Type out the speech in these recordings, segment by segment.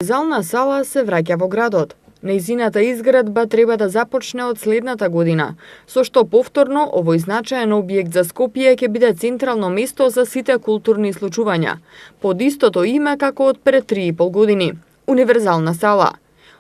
Зална сала се враќа во градот. Нејзината изградба треба да започне од следната година, со што повторно овој значаен објект за Скопје ќе биде централно место за сите културни случувања, под истото име како од пред 3,5 години – Универзална сала.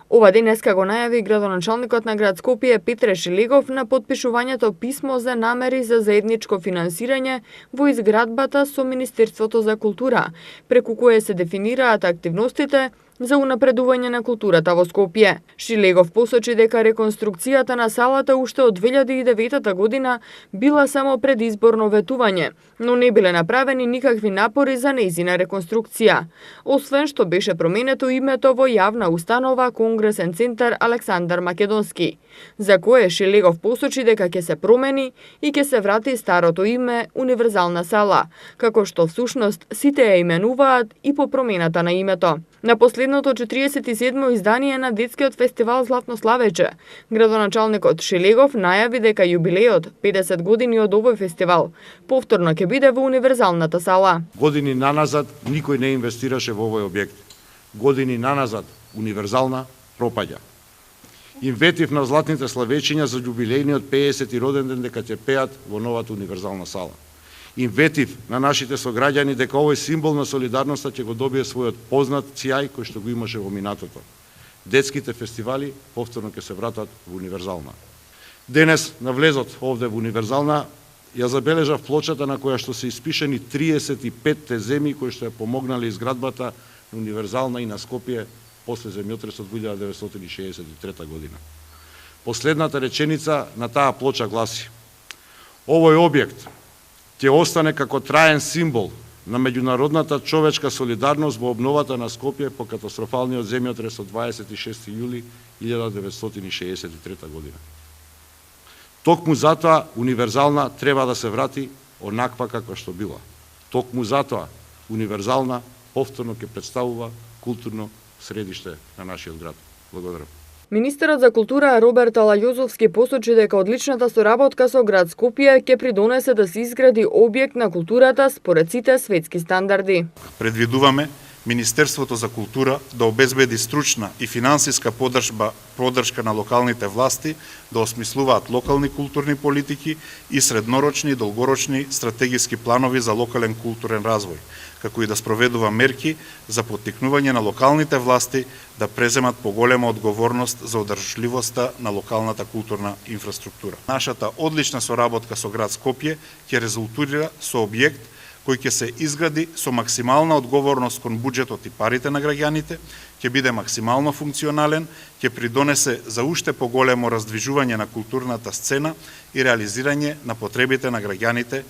Ова денеска го најави градоначалникот на град Скопје Петре Шилегов на подпишувањето писмо за намери за заедничко финансирање во изградбата со Министерството за култура, преку кое се дефинираат активностите за унапредување на културата во Скопје. Шилегов посочи дека реконструкцијата на салата уште од 2009 година била само предизборно ветување, но не биле направени никакви напори за нејзина реконструкција, освен што беше променето името во јавна установа Конгресен центар Александар Македонски, за кое Шилегов посочи дека ќе се промени и ќе се врати старото име Универзална сала, како што всушност сите ја именуваат и по промената на името. На последното 47-мо издание на детскиот фестивал Златно славече, градоначалникот Шилегов најави дека јубилеот 50 години од овој фестивал повторно ќе биде во Универзалната сала. Години наназад никој не инвестираше во овој објект. Години наназад Универзална пропаѓа. Им ветив на златните славечиња за јубилејниот 50-ти роден ден дека ќе пеат во новата Универзална сала. Им ветив на нашите сограѓани дека овој символ на солидарноста ќе го добие својот познат цијај кој што го имаше во минатото. Детските фестивали повторно ќе се вратат во Универзална. Денес на влезот овде во Универзална ја забележав плочата на која што се испишени 35 теземи кои што ја помогнале изградбата на Универзална и на Скопје после земјотресот 1963 година. Последната реченица на таа плоча гласи: овој објект ќе остане како траен символ на меѓународната човечка солидарност во обновата на Скопје по катастрофалниот земјотрес од 26 јули 1963 година. Токму затоа Универзална треба да се врати онаква како што била. Токму затоа Универзална повторно ќе представува културно средиште на нашиот град. Благодарам. Министерот за култура Роберт Алајозовски посочи дека одличната соработка со град Скопје ќе придонесе да се изгради објект на културата според сите светски стандарди. Предвидуваме Министерството за култура да обезбеди стручна и финансиска поддршка на локалните власти да осмислуваат локални културни политики и среднорочни и долгорочни стратегиски планови за локален културен развој, како и да спроведува мерки за поттикнување на локалните власти да преземат поголема одговорност за одржливоста на локалната културна инфраструктура. Нашата одлична соработка со град Скопје ќе резултира со објект кој ќе се изгради со максимална одговорност кон буџетот и парите на граѓаните, ќе биде максимално функционален, ќе придонесе за уште поголемо раздвижување на културната сцена и реализирање на потребите на граѓаните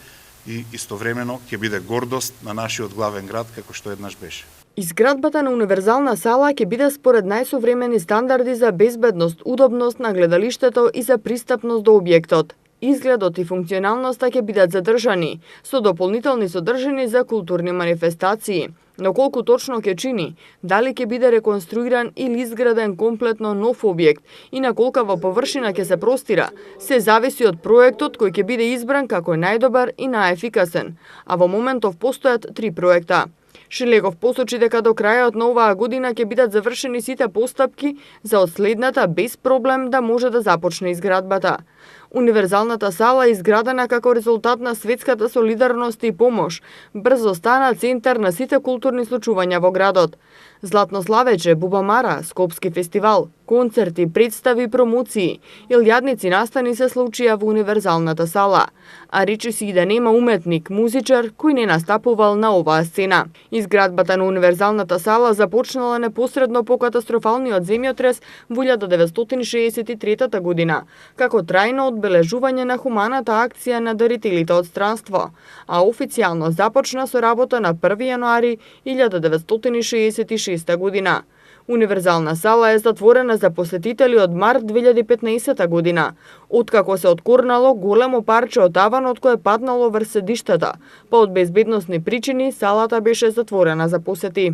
и истовремено ќе биде гордост на нашиот главен град како што еднаш беше. Изградбата на Универзална сала ќе биде според најсовремени стандарди за безбедност, удобност на гледалиштето и за пристапност до објектот. Изгледот и функционалноста ќе бидат задржани, со дополнителни содржини за културни манифестации. Но колку точно ќе чини, дали ќе биде реконструиран или изграден комплетно нов објект и на колкава површина ќе се простира, се зависи од проектот кој ќе биде избран како најдобар и најефикасен, а во моментов постојат 3 проекта. Шилегов посочи дека до крајот на оваа година ќе бидат завршени сите постапки за од следната без проблем да може да започне изградбата. Универзалната сала, изградена како резултат на светската солидарност и помош, брзо стана центар на сите културни случувања во градот. Златно славече, Бубамара, Скопски фестивал, концерти, представи, промоции, илјадници настани се случија во Универзалната сала, а речиси и да нема уметник, музичар кој не настапувал на оваа сцена. Изградбата на Универзалната сала започнала непосредно по катастрофалниот земјотрес во 1963 година, како трајно одбележување на хуманата акција на дарителите од странство, а официјално започна со работа на 1 јануари 1966 година. Универзална сала е затворена за посетители од март 2015 година, откако се откорнало големо парче од таванот кој е паднало врз седиштата, па од безбедносни причини салата беше затворена за посети.